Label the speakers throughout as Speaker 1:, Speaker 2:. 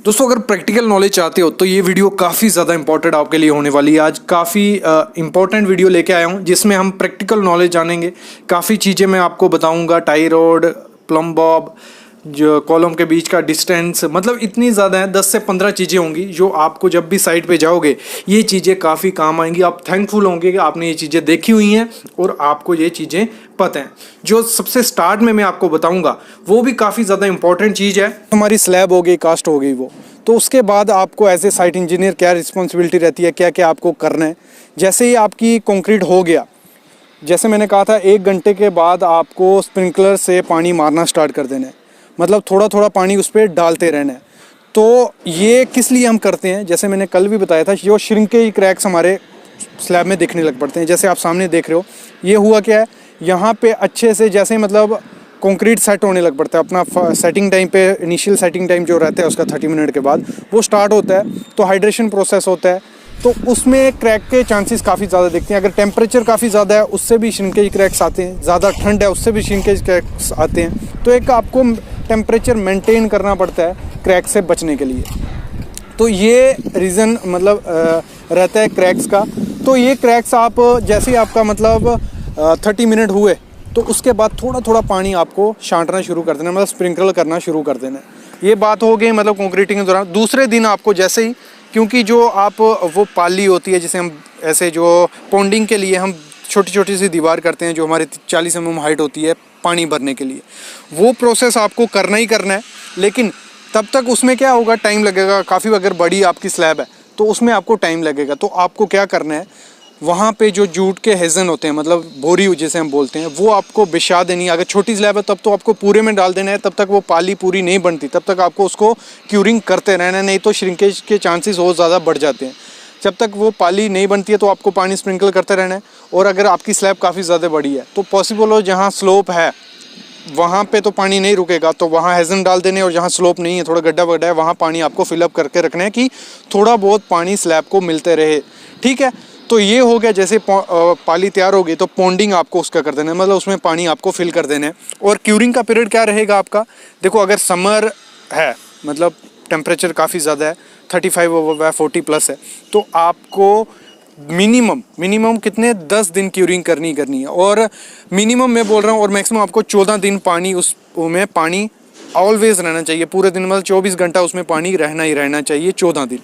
Speaker 1: दोस्तों अगर practical knowledge चाहते हो तो ये वीडियो काफ़ी ज़्यादा इंपॉर्टेंट आपके लिए होने वाली है। आज काफ़ी इंपॉर्टेंट वीडियो लेके आया हूँ जिसमें हम प्रैक्टिकल नॉलेज जानेंगे। काफ़ी चीज़ें मैं आपको बताऊँगा, टाई रॉड, प्लम बॉब, जो कॉलम के बीच का डिस्टेंस, मतलब इतनी ज़्यादा है, 10 से 15 चीज़ें होंगी जो आपको जब भी साइट पे जाओगे ये चीज़ें काफ़ी काम आएंगी। आप थैंकफुल होंगे कि आपने ये चीज़ें देखी हुई हैं और आपको ये चीज़ें पता हैं। जो सबसे स्टार्ट में मैं आपको बताऊंगा वो भी काफ़ी ज़्यादा इंपॉर्टेंट चीज़ है। हमारी स्लैब हो गई, कास्ट हो गई, वो तो उसके बाद आपको एज ए साइट इंजीनियर क्या रिस्पॉन्सिबिलिटी रहती है, क्या क्या आपको करना है। जैसे ही आपकी कंक्रीट हो गया, जैसे मैंने कहा था 1 घंटे के बाद आपको स्प्रिंकलर से पानी मारना स्टार्ट कर देना है, मतलब थोड़ा थोड़ा पानी उस पर डालते रहना है। तो ये किस लिए हम करते हैं, जैसे मैंने कल भी बताया था, जो श्रिंकेज क्रैक्स हमारे स्लैब में दिखने लग पड़ते हैं। जैसे आप सामने देख रहे हो, ये हुआ क्या है, यहाँ पे अच्छे से जैसे मतलब कंक्रीट सेट होने लग पड़ता है। अपना सेटिंग टाइम पे, इनिशियल सेटिंग टाइम जो रहता है उसका 30 मिनट के बाद वो स्टार्ट होता है, तो हाइड्रेशन प्रोसेस होता है, तो उसमें क्रैक के चांसेस काफ़ी ज़्यादा दिखते हैं। अगर टेम्परेचर काफ़ी ज़्यादा है उससे भी श्रिंकेज क्रैक्स आते हैं, ज़्यादा ठंड है उससे भी श्रिंकेज क्रैक्स आते हैं। तो एक आपको टेम्परेचर मेंटेन करना पड़ता है क्रैक से बचने के लिए। तो ये रीज़न मतलब रहता है क्रैक्स का। तो ये क्रैक्स आप जैसे ही आपका मतलब 30 मिनट हुए तो उसके बाद थोड़ा थोड़ा पानी आपको छांटना शुरू कर देना, मतलब स्प्रिंकल करना शुरू कर देना। ये बात हो गई मतलब कंक्रीटिंग के दौरान। दूसरे दिन आपको जैसे ही, क्योंकि जो आप वो पाली होती है जिसे हम ऐसे जो पॉन्डिंग के लिए हम छोटी छोटी सी दीवार करते हैं जो हमारे 40 mm हाइट होती है पानी भरने के लिए, वो प्रोसेस आपको करना ही करना है। लेकिन तब तक उसमें क्या होगा, टाइम लगेगा काफ़ी। अगर बड़ी आपकी स्लैब है तो उसमें आपको टाइम लगेगा। तो आपको क्या करना है, वहाँ पे जो जूट के हेजन होते हैं, मतलब बोरी जिसे हम बोलते हैं, वो आपको बिछा देनी है। अगर छोटी स्लैब है तब तो आपको पूरे में डाल देना है, तब तक वो पाली पूरी नहीं बनती, तब तक आपको उसको क्यूरिंग करते रहना है, नहीं तो श्रिंकेज के चांसेस और ज़्यादा बढ़ जाते हैं। जब तक वो पाली नहीं बनती है तो आपको पानी स्प्रिंकल करते रहना है। और अगर आपकी स्लैब काफ़ी ज़्यादा बड़ी है तो पॉसिबल हो जहाँ स्लोप है वहाँ पे तो पानी नहीं रुकेगा, तो वहाँ हेजन डाल देने, और जहाँ स्लोप नहीं है, थोड़ा गड्ढा वड्ढा है, वहाँ पानी आपको फिलअप करके रखना है कि थोड़ा बहुत पानी स्लैब को मिलते रहे। ठीक है, तो ये हो गया। जैसे पाली तैयार हो गई तो पॉन्डिंग आपको उसका कर देना है, मतलब उसमें पानी आपको फिल कर देना है। और क्यूरिंग का पीरियड क्या रहेगा आपका, देखो अगर समर है, मतलब टेम्परेचर काफ़ी ज़्यादा है, 35 ओवर 40+ है, तो आपको मिनिमम कितने 10 दिन क्यूरिंग करनी है। और मिनिमम मैं बोल रहा हूँ, और मैक्सिमम आपको 14 दिन पानी उसमें पानी ऑलवेज रहना चाहिए। पूरे दिन मतलब 24 घंटा उसमें पानी रहना ही रहना चाहिए, 14 दिन।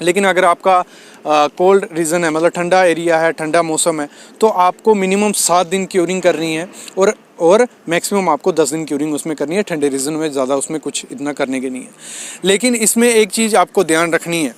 Speaker 1: लेकिन अगर आपका कोल्ड रीजन है, मतलब ठंडा एरिया है, ठंडा मौसम है, तो आपको मिनिमम 7 दिन क्यूरिंग करनी है और मैक्सिमम आपको 10 दिन क्यूरिंग उसमें करनी है। ठंडे रीजन में ज़्यादा उसमें कुछ इतना करने के नहीं है। लेकिन इसमें एक चीज़ आपको ध्यान रखनी है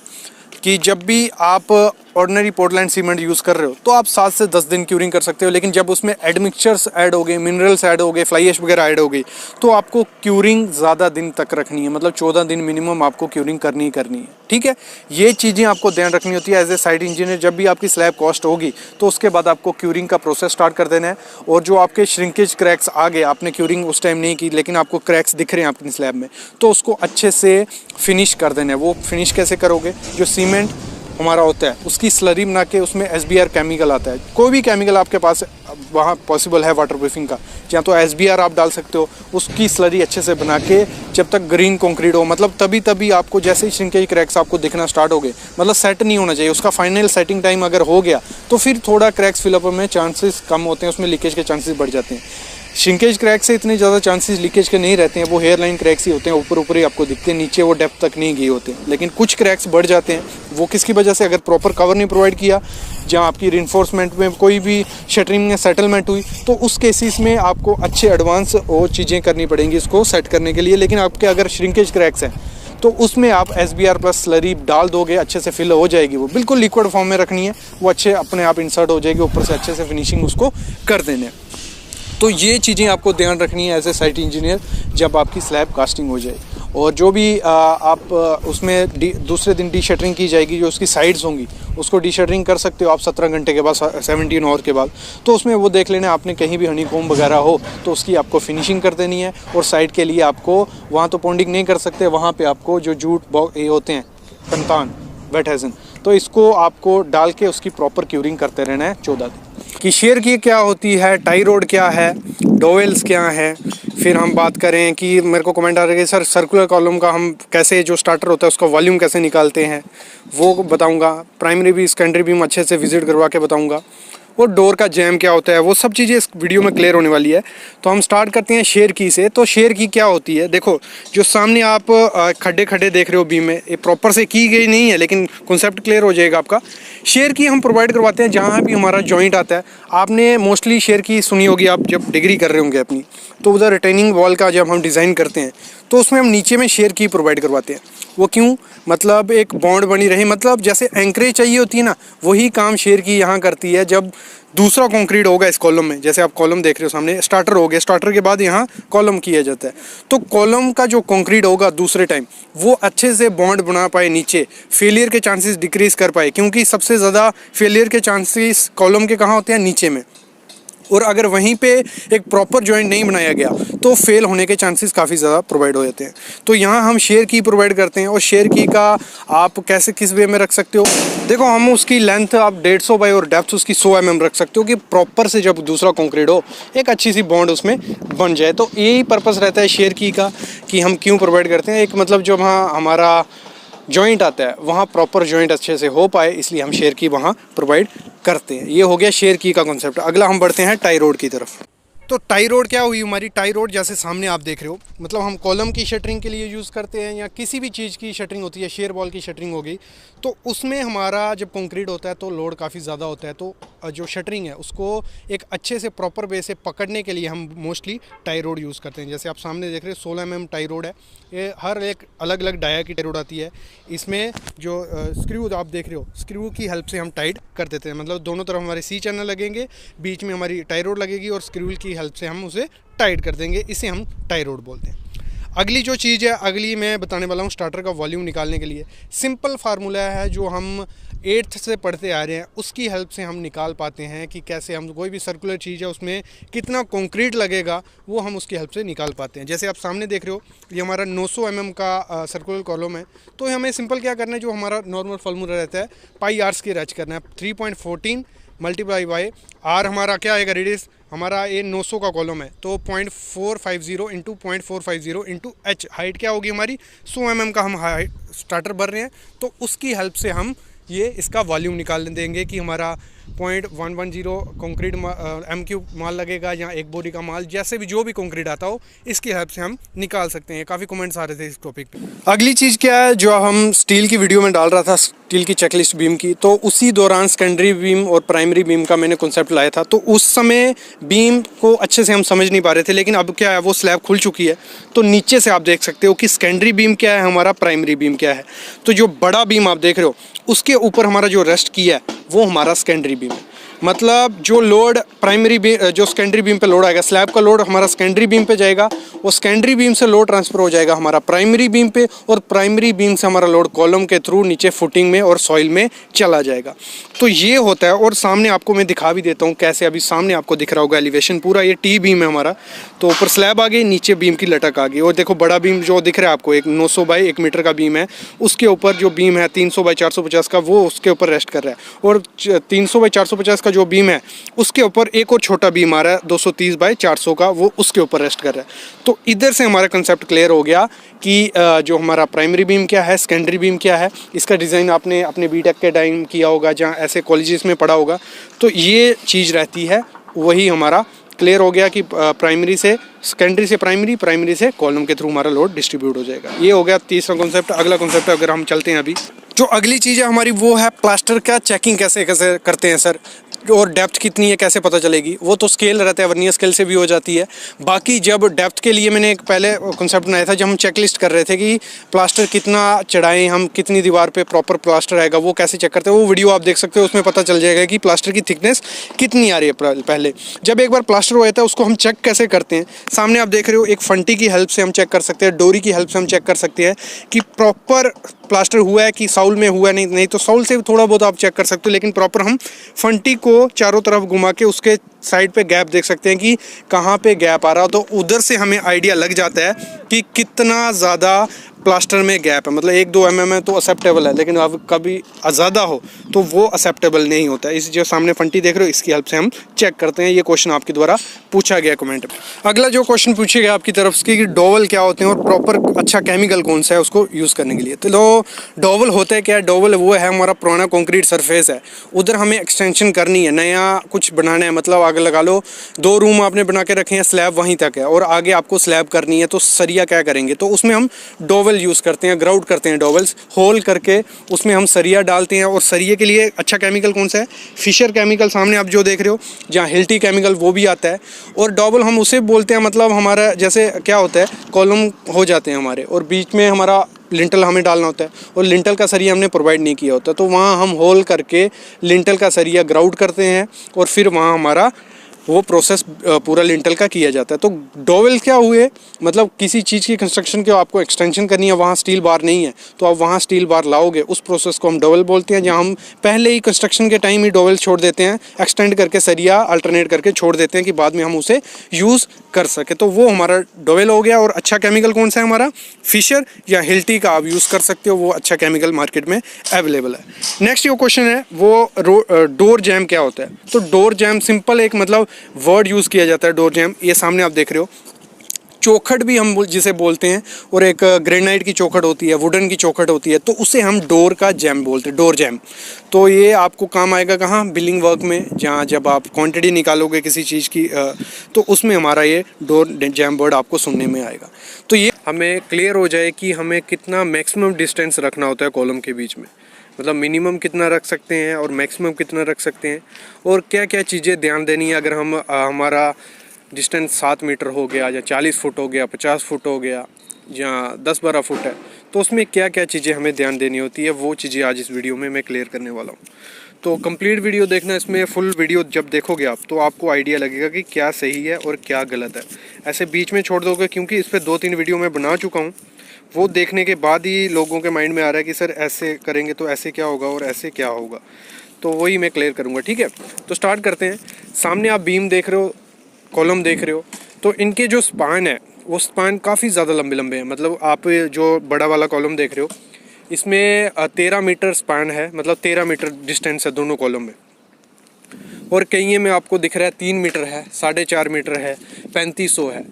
Speaker 1: कि जब भी आप ऑर्डिनरी पोर्टलैंड सीमेंट यूज़ कर रहे हो तो आप 7 से 10 दिन क्यूरिंग कर सकते हो। लेकिन जब उसमें एडमिक्सचर्स ऐड हो गए, मिनरल्स ऐड हो गए, फ्लाई ऐश वगैरह ऐड हो गई, तो आपको क्यूरिंग ज़्यादा दिन तक रखनी है, मतलब 14 दिन मिनिमम आपको क्यूरिंग करनी ही करनी है। ठीक है, ये चीज़ें आपको ध्यान रखनी होती है एज ए साइट इंजीनियर। जब भी आपकी स्लैब कॉस्ट होगी तो उसके बाद आपको क्यूरिंग का प्रोसेस स्टार्ट कर देना है। और जो आपके श्रिंकेज क्रैक्स आ गए, आपने क्यूरिंग उस टाइम नहीं की लेकिन आपको क्रैक्स दिख रहे हैं अपनी स्लैब में, तो उसको अच्छे से फिनिश कर देना है। वो फिनिश कैसे करोगे, जो सीमेंट हमारा होता है उसकी स्लरी बना के उसमें SBR केमिकल आता है। कोई भी केमिकल आपके पास वहाँ पॉसिबल है वाटर प्रूफिंग का, या तो SBR आप डाल सकते हो। उसकी स्लरी अच्छे से बना के जब तक ग्रीन कंक्रीट हो, मतलब तभी आपको जैसे ही श्रिंकेज क्रैक्स आपको दिखना स्टार्ट हो गए, मतलब सेट नहीं होना चाहिए, उसका फाइनल सेटिंग टाइम अगर हो गया तो फिर थोड़ा क्रैक्स फिलअप में चांसेस कम होते हैं, उसमें लीकेज के चांसेस बढ़ जाते हैं। श्रिंकेज क्रैक से इतने ज़्यादा चांसेस लीकेज के नहीं रहते हैं, वो हेयर लाइन क्रैक्स ही होते हैं, ऊपर ही आपको दिखते हैं, नीचे वो डेप्थ तक नहीं गए होते। लेकिन कुछ क्रैक्स बढ़ जाते हैं, वो किसकी वजह से, अगर प्रॉपर कवर नहीं प्रोवाइड किया, जहाँ आपकी रिइंफोर्समेंट में कोई भी शटरिंग में सेटलमेंट हुई, तो उस केसेस में आपको अच्छे एडवांस और चीज़ें करनी पड़ेंगी इसको सेट करने के लिए। लेकिन आपके अगर श्रिंकेज क्रैक्स हैं तो उसमें आप SBR प्लस स्लरी डाल दोगे, अच्छे से फिल हो जाएगी। वो बिल्कुल लिक्विड फॉर्म में रखनी है, वो अच्छे अपने आप इंसर्ट हो जाएगी, ऊपर से अच्छे से फिनिशिंग उसको कर देने। तो ये चीज़ें आपको ध्यान रखनी है एज ए साइट इंजीनियर जब आपकी स्लैब कास्टिंग हो जाए। और जो भी आप उसमें दूसरे दिन डी शटरिंग की जाएगी, जो उसकी साइड्स होंगी उसको डी शटरिंग कर सकते हो आप 17 घंटे के बाद, 17 आवर के बाद। तो उसमें वो देख लेना आपने कहीं भी हनीकॉम्ब वगैरह हो तो उसकी आपको फिनिशिंग कर देनी है। और साइड के लिए आपको वहाँ तो पॉन्डिंग नहीं कर सकते, वहाँ पे आपको जो जूट ये होते हैं कंतान वेट हेजन, तो इसको आपको डाल के उसकी प्रॉपर क्यूरिंग करते रहना है 14 दिन। कि शेयर की क्या होती है, टाई रोड क्या है, डोवेल्स क्या है। फिर हम बात करें कि मेरे को कमेंट आ रहा है कि सर सर्कुलर कॉलम का हम कैसे, जो स्टार्टर होता है उसका वॉल्यूम कैसे निकालते हैं, वो बताऊंगा। प्राइमरी भी सेकेंडरी भी अच्छे से विजिट करवा के बताऊंगा। और डोर का जैम क्या होता है, वो सब चीज़ें इस वीडियो में क्लियर होने वाली है। तो हम स्टार्ट करते हैं शेयर की से। तो शेयर की क्या होती है, देखो जो सामने आप खड्डे खड्डे देख रहे हो बीम में, ये प्रॉपर से की गई नहीं है, लेकिन कॉन्सेप्ट क्लियर हो जाएगा आपका। शेयर की हम प्रोवाइड करवाते हैं जहाँ भी हमारा जॉइंट आता है। आपने मोस्टली शेयर की सुनी होगी, आप जब डिग्री कर रहे होंगे अपनी, तो उधर रिटेनिंग वॉल का जब हम डिज़ाइन करते हैं तो उसमें हम नीचे में शेयर की प्रोवाइड करवाते हैं। वो क्यों, मतलब एक बॉन्ड बनी रही, मतलब जैसे एंकरेज चाहिए होती है ना, वही काम शेयर की यहाँ करती है। जब दूसरा कंक्रीट होगा इस कॉलम में, जैसे आप कॉलम देख रहे हो सामने, स्टार्टर हो गया, स्टार्टर के बाद यहाँ कॉलम किया जाता है, तो कॉलम का जो कंक्रीट होगा दूसरे टाइम वो अच्छे से बॉन्ड बना पाए, नीचे फेलियर के चांसेस डिक्रीज कर पाए, क्योंकि सबसे ज़्यादा फेलियर के चांसेस कॉलम के कहाँ होते हैं, नीचे में। और अगर वहीं पे एक प्रॉपर जॉइंट नहीं बनाया गया तो फेल होने के चांसेस काफ़ी ज़्यादा प्रोवाइड हो जाते हैं। तो यहाँ हम शेयर की प्रोवाइड करते हैं। और शेयर की का आप कैसे किस वे में रख सकते हो, देखो हम उसकी लेंथ आप 150 बाई और डेप्थ उसकी 100 mm रख सकते हो, कि प्रॉपर से जब दूसरा कंक्रीट हो एक अच्छी सी बॉन्ड उसमें बन जाए। तो यही पर्पस रहता है शेयर की का, कि हम क्यों प्रोवाइड करते हैं। एक मतलब जब हाँ हमारा जॉइंट आता है वहाँ प्रॉपर जॉइंट अच्छे से हो पाए, इसलिए हम शेयर की वहाँ प्रोवाइड करते हैं। ये हो गया शेयर की का कॉन्सेप्ट। अगला हम बढ़ते हैं टाई रोड की तरफ। तो टाई रोड क्या हुई हमारी, टाई रोड जैसे सामने आप देख रहे हो, मतलब हम कॉलम की शटरिंग के लिए यूज़ करते हैं, या किसी भी चीज़ की शटरिंग होती है, शेयर वॉल की शटरिंग होगी, तो उसमें हमारा जब कंक्रीट होता है तो लोड काफ़ी ज़्यादा होता है। तो जो शटरिंग है उसको एक अच्छे से प्रॉपर वे से पकड़ने के लिए हम मोस्टली टाई रोड यूज़ करते हैं। जैसे आप सामने देख रहे हो 16 mm टाई रोड है, ये हर एक अलग अलग डाया की टाई रोड आती है। इसमें जो स्क्रू आप देख रहे हो, स्क्रू की हेल्प से हम टाइट कर देते हैं, मतलब दोनों तरफ हमारे सी चैनल लगेंगे, बीच में हमारी टाई रोड लगेगी और स्क्रू की हेल्प से हम उसे टाइट कर देंगे। इसे हम टाई रोड बोलते हैं। अगली जो चीज़ है, अगली मैं बताने वाला हूँ स्टार्टर का वॉल्यूम निकालने के लिए सिंपल फार्मूला है, जो हम 8th से पढ़ते आ रहे हैं, उसकी हेल्प से हम निकाल पाते हैं कि कैसे हम कोई भी सर्कुलर चीज़ है उसमें कितना कंक्रीट लगेगा, वो हम उसकी हेल्प से निकाल पाते हैं। जैसे आप सामने देख रहे हो, ये हमारा 900 mm का सर्कुलर कॉलम है। तो हमें सिंपल क्या करना है, जो हमारा नॉर्मल फार्मूला रहता है, पाई आर स्क्वायर एच करना है। 3.14 मल्टीप्लाई बाई आर हमारा क्या आएगा, रेडियस हमारा ये 900 का कॉलम है, तो 0.450 इंटू 0.450 इंटू एच, हाइट क्या होगी हमारी 100 mm का हम हाइट स्टार्टर भर रहे हैं। तो उसकी हेल्प से हम ये इसका वॉल्यूम निकाल देंगे कि हमारा 0.110 कंक्रीट M³ माल लगेगा, या एक बोरी का माल, जैसे भी जो भी कंक्रीट आता हो, इसकी हेल्प से हम निकाल सकते हैं। काफ़ी कमेंट्स आ रहे थे इस टॉपिक पे। अगली चीज़ क्या है, जो हम स्टील की वीडियो में डाल रहा था, स्टील की चेकलिस्ट बीम की, तो उसी दौरान सेकेंडरी बीम और प्राइमरी बीम का मैंने कॉन्सेप्ट लाया था। तो उस समय बीम को अच्छे से हम समझ नहीं पा रहे थे, लेकिन अब क्या है, वो स्लैब खुल चुकी है, तो नीचे से आप देख सकते हो कि सेकेंडरी बीम क्या है, हमारा प्राइमरी बीम क्या है। तो जो बड़ा बीम आप देख रहे हो, उसके ऊपर हमारा जो रेस्ट किया है वो हमारा सेकेंडरी बीम है। मतलब जो लोड प्राइमरी बीम, जो सेकेंडरी बीम पे लोड आएगा, स्लैब का लोड हमारा सेकेंडरी बीम पे जाएगा, वो सेकेंडरी बीम से लोड ट्रांसफ़र हो जाएगा हमारा प्राइमरी बीम पे, और प्राइमरी बीम से हमारा लोड कॉलम के थ्रू नीचे फुटिंग में और सॉइल में चला जाएगा। तो ये होता है। और सामने आपको मैं दिखा भी देता हूँ कैसे, अभी सामने आपको दिख रहा होगा एलिवेशन पूरा, ये टी बीम है हमारा। तो ऊपर स्लैब आ गई, नीचे बीम की लटक आ गई। और देखो बड़ा बीम जो दिख रहा है आपको, एक 900 बाई 1 मीटर का बीम है, उसके ऊपर जो बीम है 300 बाई 450 का, वो उसके ऊपर रेस्ट कर रहा है। और 300 बाई 450 का जो बीम है, उसके ऊपर एक और छोटा बीम आ रहा है 230 बाई 400 का, वो उसके ऊपर रेस्ट कर रहा है। तो इधर से हमारा कंसेप्ट क्लियर हो गया कि जो हमारा प्राइमरी बीम क्या है, सेकेंडरी बीम क्या है। इसका डिज़ाइन आपने अपने बीटेक के टाइम किया होगा, जहाँ ऐसे कॉलेजेस में पढ़ा होगा। तो ये चीज़ रहती है, वही हमारा क्लियर हो गया कि प्राइमरी से सेकेंडरी से प्राइमरी, प्राइमरी से कॉलम के थ्रू हमारा लोड डिस्ट्रीब्यूट हो जाएगा। ये हो गया तीसरा कॉन्सेप्ट। अगला कॉन्सेप्ट अगर हम चलते हैं, अभी जो अगली चीज़ है हमारी, वो है प्लास्टर का चेकिंग कैसे कैसे करते हैं सर, और डेप्थ कितनी है कैसे पता चलेगी। वो तो स्केल रहता है, वर्नियर स्केल से भी हो जाती है। बाकी जब डेप्थ के लिए मैंने एक पहले कॉन्सेप्ट बनाया था, जब हम चेकलिस्ट कर रहे थे कि प्लास्टर कितना चढ़ाएं हम, कितनी दीवार पे प्रॉपर प्लास्टर आएगा, वो कैसे चेक करते हैं, वो वीडियो आप देख सकते हो, उसमें पता चल जाएगा कि प्लास्टर की थिकनेस कितनी आ रही है। पहले जब एक बार प्लास्टर हो जाता है, उसको हम चेक कैसे करते हैं, सामने आप देख रहे हो, एक फंटी की हेल्प से हम चेक कर सकते हैं, डोरी की हेल्प से हम चेक कर सकते हैं कि प्रॉपर प्लास्टर हुआ है कि साउल में हुआ है। नहीं तो साउल से थोड़ा बहुत आप चेक कर सकते हो, लेकिन प्रॉपर हम फंटी को चारों तरफ घुमा के उसके साइड पे गैप देख सकते हैं कि कहाँ पे गैप आ रहा हो। तो उधर से हमें आइडिया लग जाता है कि कितना ज़्यादा प्लास्टर में गैप है, मतलब 1-2 mm है तो एक्सेप्टेबल है, लेकिन अब कभी ज़्यादा हो तो वो एक्सेप्टेबल नहीं होता है। इस जो सामने फंटी देख रहे हो इसकी हेल्प से हम चेक करते हैं। ये क्वेश्चन आपके द्वारा पूछा गया कमेंट में। अगला जो क्वेश्चन पूछे गया आपकी तरफ से कि डोवल क्या होते हैं और प्रॉपर अच्छा केमिकल कौन सा है उसको यूज़ करने के लिए। तो डोवल होता है क्या? डोवल वो है हमारा पुराना कंक्रीट सरफेस है, उधर हमें एक्सटेंशन करनी है, नया कुछ बनाना है। मतलब आगे लगा लो 2 रूम आपने बना के रखे हैं, स्लैब वहीं तक है और आगे आपको स्लैब करनी है, तो सरिया क्या करेंगे? तो उसमें हम डोवल यूज़ करते हैं, ग्राउट करते हैं डोवल्स, होल करके उसमें हम सरिया डालते हैं। और सरिये के लिए अच्छा केमिकल कौन सा है? फिशर केमिकल, सामने आप जो देख रहे हो जहाँ हिल्टी केमिकल वो भी आता है। और डोवल हम उसे बोलते हैं, मतलब हमारा जैसे क्या होता है कॉलम हो जाते हैं हमारे और बीच में हमारा लिंटल हमें डालना होता है और लिंटल का सरिया हमने प्रोवाइड नहीं किया होता, तो वहाँ हम होल करके लिंटल का सरिया ग्राउट करते हैं और फिर वहाँ हमारा वो प्रोसेस पूरा लिंटल का किया जाता है। तो डोवेल क्या हुए? मतलब किसी चीज़ की कंस्ट्रक्शन के आपको एक्सटेंशन करनी है, वहाँ स्टील बार नहीं है तो आप वहाँ स्टील बार लाओगे, उस प्रोसेस को हम डोवेल बोलते हैं। जहाँ हम पहले ही कंस्ट्रक्शन के टाइम ही डोवेल छोड़ देते हैं, एक्सटेंड करके सरिया अल्टरनेट करके छोड़ देते हैं कि बाद में हम उसे यूज़ कर सके, तो वो हमारा डोवेल हो गया। और अच्छा केमिकल कौन सा है हमारा? फिशर या हिल्टी का आप यूज़ कर सकते हो, वो अच्छा केमिकल मार्केट में अवेलेबल है। नेक्स्ट जो क्वेश्चन है वो डोर जैम क्या होता है? तो डोर जैम सिंपल एक मतलब वर्ड यूज़ किया जाता है डोर जैम। ये सामने आप देख रहे हो, चौखट भी हम जिसे बोलते हैं, और एक ग्रेनाइट की चौखट होती है, वुडन की चौखट होती है, तो उसे हम डोर का जैम बोलते हैं, डोर जैम। तो ये आपको काम आएगा कहाँ? बिल्डिंग वर्क में, जहाँ जब आप क्वांटिटी निकालोगे किसी चीज़ की तो उसमें हमारा ये डोर जैम वर्ड आपको सुनने में आएगा। तो ये हमें क्लियर हो जाए कि हमें कितना मैक्सिमम डिस्टेंस रखना होता है कॉलम के बीच में, मतलब मिनिमम कितना रख सकते हैं और मैक्सिमम कितना रख सकते हैं, और क्या क्या चीज़ें ध्यान देनी है। अगर हम हमारा डिस्टेंस 7 मीटर हो गया या 40 फुट हो गया, 50 फुट हो गया या 10-12 फुट है, तो उसमें क्या क्या चीज़ें हमें ध्यान देनी होती है, वो चीज़ें आज इस वीडियो में मैं क्लियर करने वाला हूँ। तो कंप्लीट वीडियो देखना, इसमें फुल वीडियो जब देखोगे आप तो आपको आइडिया लगेगा कि क्या सही है और क्या गलत है। ऐसे बीच में छोड़ दोगे, क्योंकि इस पर 2-3 वीडियो मैं बना चुका हूँ, वो देखने के बाद ही लोगों के माइंड में आ रहा है कि सर ऐसे करेंगे तो ऐसे क्या होगा और ऐसे क्या होगा, तो वही मैं क्लियर करूँगा। ठीक है, तो स्टार्ट करते हैं। सामने आप बीम देख रहे हो, कॉलम देख रहे हो, तो इनके जो स्पान है वो स्पान काफ़ी ज़्यादा लंबे लंबे हैं। मतलब आप जो बड़ा वाला कॉलम देख रहे हो इसमें 13 मीटर स्पान है, मतलब 13 मीटर डिस्टेंस है दोनों कॉलम में। और कई में आपको दिख रहा है 3 मीटर है, 4.5 मीटर है, 3500 है।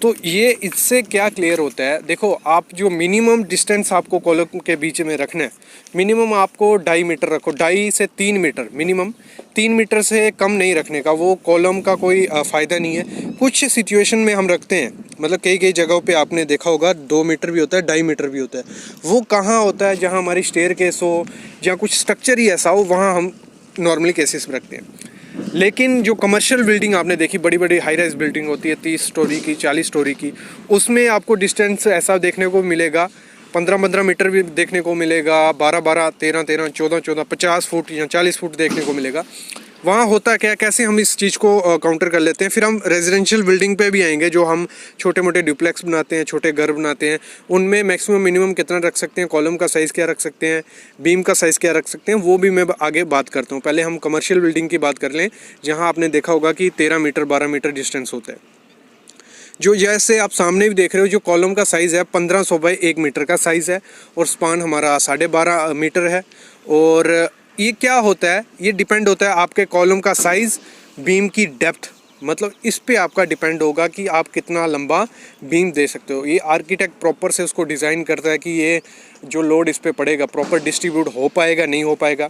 Speaker 1: तो ये इससे क्या क्लियर होता है? देखो, आप जो मिनिमम डिस्टेंस आपको कॉलम के बीच में रखना है, मिनिमम आपको 2.5 मीटर रखो, 2.5 से 3 मीटर मिनिमम, 3 मीटर से कम नहीं रखने का, वो कॉलम का कोई फ़ायदा नहीं है। कुछ सिचुएशन में हम रखते हैं, मतलब कई कई जगहों पे आपने देखा होगा 2 मीटर भी होता है, 2.5 मीटर भी होता है। वो कहाँ होता है? जहाँ हमारी स्टेयरकेस हो, जहाँ कुछ स्ट्रक्चर ही ऐसा हो, वहाँ हम नॉर्मली केसेस में रखते हैं। लेकिन जो कमर्शियल बिल्डिंग आपने देखी, बड़ी बड़ी हाई राइज बिल्डिंग होती है 30 स्टोरी की, 40 स्टोरी की, उसमें आपको डिस्टेंस ऐसा देखने को मिलेगा, 15-15 मीटर भी देखने को मिलेगा, 12-12, 13-13, 14-14, 50 फुट या 40 फुट देखने को मिलेगा। वहाँ होता क्या, कैसे हम इस चीज़ को काउंटर कर लेते हैं? फिर हम रेजिडेंशियल बिल्डिंग पे भी आएंगे, जो हम छोटे मोटे ड्यूप्लेक्स बनाते हैं, छोटे घर बनाते हैं, उनमें मैक्सिमम मिनिमम कितना रख सकते हैं, कॉलम का साइज़ क्या रख सकते हैं, बीम का साइज़ क्या रख सकते हैं, वो भी मैं आगे बात करता हूँ। पहले हम कमर्शियल बिल्डिंग की बात कर लें, जहाँ आपने देखा होगा कि 13 मीटर 12 मीटर डिस्टेंस होता है। जो जैसे आप सामने भी देख रहे हो, जो कॉलम का साइज़ है 1500 बाई 1 मीटर का साइज़ है, और स्पान हमारा 12.5 मीटर है। और ये क्या होता है? ये डिपेंड होता है आपके कॉलम का साइज़, बीम की डेप्थ, मतलब इस पे आपका डिपेंड होगा कि आप कितना लंबा बीम दे सकते हो। ये आर्किटेक्ट प्रॉपर से उसको डिज़ाइन करता है कि ये जो लोड इस पे पड़ेगा प्रॉपर डिस्ट्रीब्यूट हो पाएगा, नहीं हो पाएगा।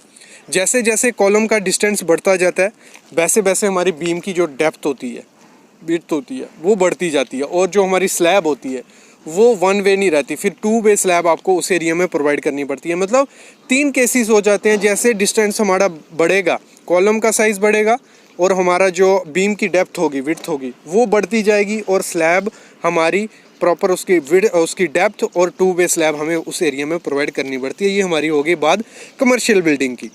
Speaker 1: जैसे जैसे कॉलम का डिस्टेंस बढ़ता जाता है, वैसे वैसे हमारी बीम की जो डेप्थ होती है, विड्थ होती है, वो बढ़ती जाती है। और जो हमारी स्लैब होती है वो 1 वे नहीं रहती, फिर 2 वे स्लैब आपको उस एरिया में प्रोवाइड करनी पड़ती है। मतलब 3 केसेस हो जाते हैं। जैसे डिस्टेंस हमारा बढ़ेगा, कॉलम का साइज़ बढ़ेगा और हमारा जो बीम की डेप्थ होगी, विड्थ होगी, वो बढ़ती जाएगी, और स्लैब हमारी प्रॉपर उसकी डेप्थ और 2 वे स्लैब हमें उस एरिया में प्रोवाइड करनी पड़ती है। ये हमारी होगी बात कमर्शियल बिल्डिंग की।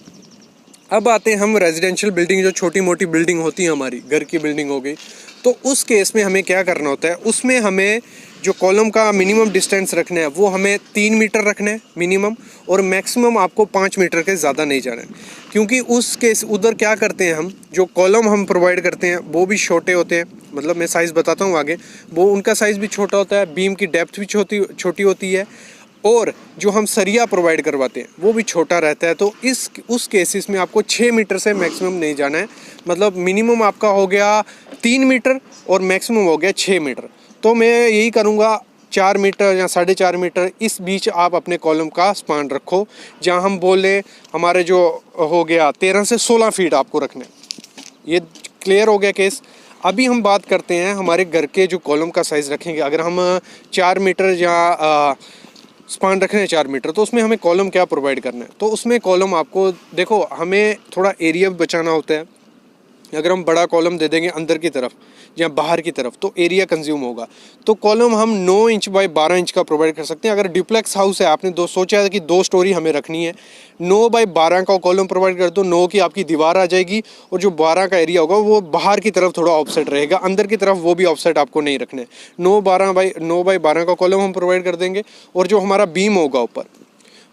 Speaker 1: अब आते हैं हम रेजिडेंशियल बिल्डिंग, जो छोटी मोटी बिल्डिंग होती है, हमारी घर की बिल्डिंग हो गई, तो उस केस में हमें क्या करना होता है? उसमें हमें जो कॉलम का मिनिमम डिस्टेंस रखना है वो हमें 3 मीटर रखना है मिनिमम, और मैक्सिमम आपको 5 मीटर के ज़्यादा नहीं जाना है। क्योंकि उस केस उधर क्या करते हैं हम, जो कॉलम हम प्रोवाइड करते हैं वो भी छोटे होते हैं, मतलब मैं साइज़ बताता हूँ आगे, वो उनका साइज़ भी छोटा होता है, बीम की डेप्थ भी छोटी होती है, और जो हम सरिया प्रोवाइड करवाते हैं वो भी छोटा रहता है। तो उस केसेस में आपको 6 मीटर से मैक्सिमम नहीं जाना है, मतलब मिनिमम आपका हो गया 3 मीटर और मैक्सिमम हो गया 6 मीटर। तो मैं यही करूँगा 4 मीटर या 4.5 मीटर इस बीच आप अपने कॉलम का स्पान रखो। जहाँ हम बोले हमारे जो हो गया 13 से 16 फीट आपको रखना है। ये क्लियर हो गया केस। अभी हम बात करते हैं हमारे घर के जो कॉलम का साइज़ रखेंगे। अगर हम 4 मीटर या स्पान रख रहे हैं 4 मीटर, तो उसमें हमें कॉलम क्या प्रोवाइड करना है। तो उसमें कॉलम आपको देखो, हमें थोड़ा एरिया बचाना होता है। अगर हम बड़ा कॉलम दे देंगे अंदर की तरफ या बाहर की तरफ तो एरिया कंज्यूम होगा। तो कॉलम हम 9 इंच बाय 12 इंच का प्रोवाइड कर सकते हैं। अगर ड्यूप्लेक्स हाउस है, आपने सोचा है कि 2 स्टोरी हमें रखनी है, 9 बाय 12 का कॉलम प्रोवाइड कर दो। 9 की आपकी दीवार आ जाएगी और जो 12 का एरिया होगा वो बाहर की तरफ थोड़ा ऑफसेट रहेगा, अंदर की तरफ वो भी ऑफसेट आपको नहीं रखने। 9 बाय 12 का कॉलम हम प्रोवाइड कर देंगे। और जो हमारा बीम होगा ऊपर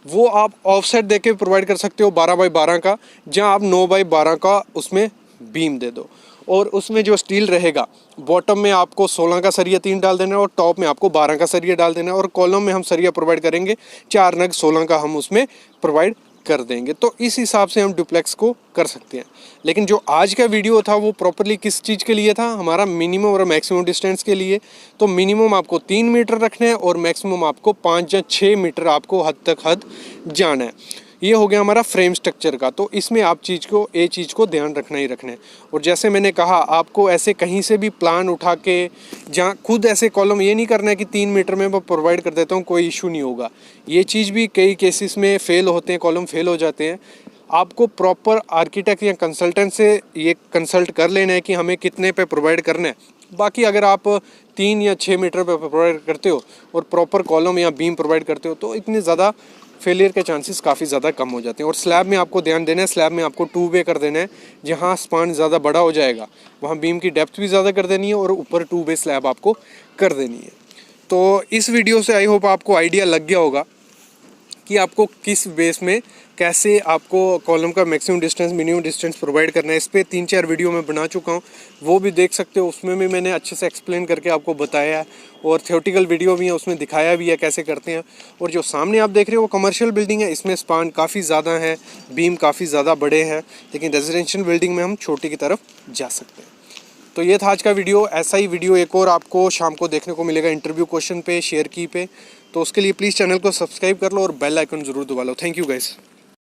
Speaker 1: वो आप ऑफसेट दे के प्रोवाइड कर सकते हो 12 बाय 12 का, जहाँ आप 9 बाय 12 का उसमें बीम दे दो। और उसमें जो स्टील रहेगा, बॉटम में आपको 16 का सरिया 3 डाल देना है और टॉप में आपको 12 का सरिया डाल देना है। और कॉलम में हम सरिया प्रोवाइड करेंगे 4 नग 16 का हम उसमें प्रोवाइड कर देंगे। तो इस हिसाब से हम डुप्लेक्स को कर सकते हैं। लेकिन जो आज का वीडियो था वो प्रॉपरली किस चीज़ के लिए था, हमारा मिनिमम और मैक्सिमम डिस्टेंस के लिए। तो मिनिमम आपको 3 मीटर रखना है और मैक्सिमम आपको 5 या 6 मीटर आपको हद जाना है। ये हो गया हमारा फ्रेम स्ट्रक्चर का। तो इसमें आप ये चीज़ को ध्यान रखना ही रखना है। और जैसे मैंने कहा, आपको ऐसे कहीं से भी प्लान उठा के जहाँ खुद ऐसे कॉलम ये नहीं करना है कि 3 मीटर में मैं प्रोवाइड कर देता हूँ, कोई इशू नहीं होगा। ये चीज़ भी कई केसेस में फेल होते हैं, कॉलम फेल हो जाते हैं। आपको प्रॉपर आर्किटेक्ट या कंसल्टेंट से ये कंसल्ट कर लेना है कि हमें कितने पे प्रोवाइड करना है। बाकी अगर आप 3 या 6 मीटर पे प्रोवाइड करते हो और प्रॉपर कॉलम या बीम प्रोवाइड करते हो तो इतने ज़्यादा फेलियर के चांसेस काफ़ी ज़्यादा कम हो जाते हैं। और स्लैब में आपको ध्यान देना है, स्लैब में आपको 2 वे कर देना है। जहाँ स्पान ज़्यादा बड़ा हो जाएगा वहाँ बीम की डेप्थ भी ज़्यादा कर देनी है और ऊपर 2 वे स्लैब आपको कर देनी है। तो इस वीडियो से आई होप आपको आइडिया लग गया होगा कि आपको किस बेस में कैसे आपको कॉलम का maximum distance minimum distance provide करना है। इस पर 3-4 वीडियो मैं बना चुका हूँ, वो भी देख सकते हो। उसमें भी मैंने अच्छे से एक्सप्लेन करके आपको बताया है और थियोरेटिकल वीडियो भी है, उसमें दिखाया भी है कैसे करते हैं। और जो सामने आप देख रहे हो वो कमर्शियल बिल्डिंग है, इसमें स्पान काफ़ी ज़्यादा है, बीम काफ़ी ज़्यादा बड़े हैं। लेकिन रेजिडेंशियल बिल्डिंग में हम छोटी की तरफ जा सकते हैं। तो ये था आज का वीडियो। ऐसा ही वीडियो एक और आपको शाम को देखने को मिलेगा इंटरव्यू क्वेश्चन पे, शेयर की पे। तो उसके लिए प्लीज़ चैनल को सब्सक्राइब कर लो और बेल आइकन ज़रूर दबा लो। Thank you guys.